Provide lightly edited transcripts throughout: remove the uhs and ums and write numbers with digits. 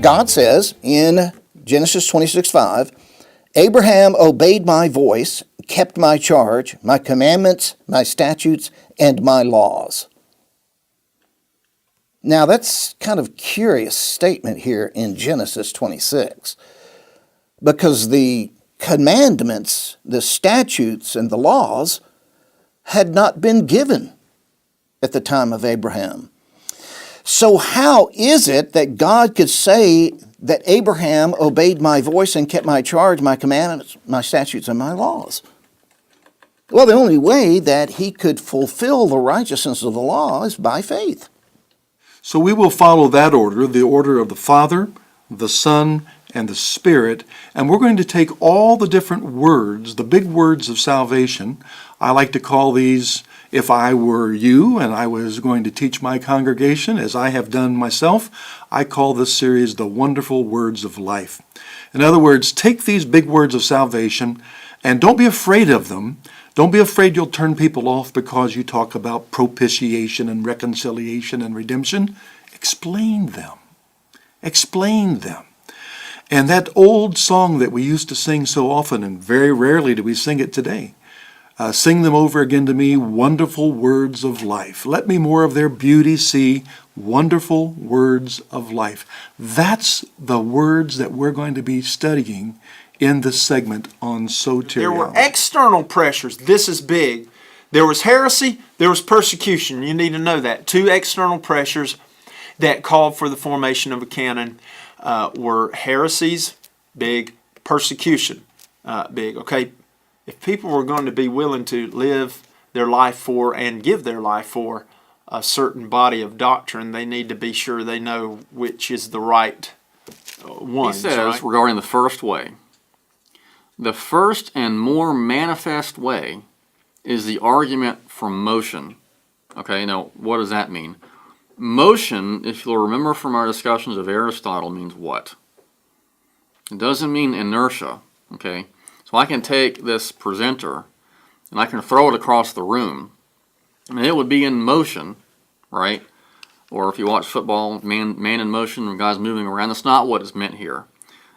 God says in Genesis 26:5, Abraham obeyed my voice, kept my charge, my commandments, my statutes, and my laws. Now that's kind of a curious statement here in Genesis 26, because the commandments, the statutes, and the laws had not been given at the time of Abraham. So how is it that God could say that Abraham obeyed my voice and kept my charge, my commandments, my statutes, and my laws? Well, the only way that he could fulfill the righteousness of the law is by faith. So we will follow that order, the order of the Father, the Son, and the Spirit, and we're going to take all the different words, the big words of salvation. I like to call these, if I were you and I was going to teach my congregation, as I have done myself, I call this series the wonderful words of life. In other words, take these big words of salvation and don't be afraid of them. Don't be afraid you'll turn people off because you talk about propitiation and reconciliation and redemption. Explain them. Explain them. And that old song that we used to sing so often, and very rarely do we sing it today, sing them over again to me, wonderful words of life. Let me more of their beauty see, wonderful words of life. That's the words that we're going to be studying in this segment on soteriology. There were external pressures. This is big. There was heresy, there was persecution. You need to know that. Two external pressures that called for the formation of a canon were heresies, big, persecution, big. Okay, if people were going to be willing to live their life for and give their life for a certain body of doctrine, they need to be sure they know which is the right one. He says, regarding the first way, the first and more manifest way is the argument from motion. Okay, now what does that mean? Motion, if you'll remember from our discussions of Aristotle, means what? It doesn't mean inertia, okay? So I can take this presenter and I can throw it across the room and it would be in motion, right? Or if you watch football, man in motion, guys moving around, that's not what is meant here.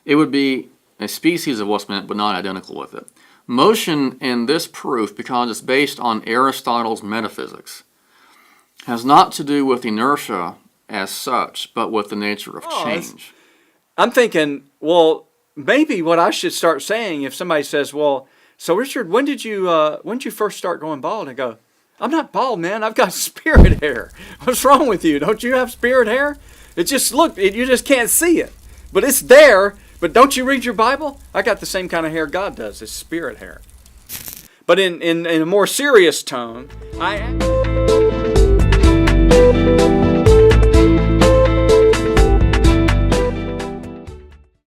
It would be a species of what's meant, but not identical with it. Motion in this proof, because it's based on Aristotle's metaphysics, has not to do with inertia as such, but with the nature of change. I'm thinking, well, maybe what I should start saying if somebody says, well, so Richard, when did you first start going bald? I go, I'm not bald, man. I've got spirit hair. What's wrong with you? Don't you have spirit hair? It just you just can't see it, but it's there. But don't you read your Bible? I got the same kind of hair God does. It's spirit hair. But in a more serious tone, I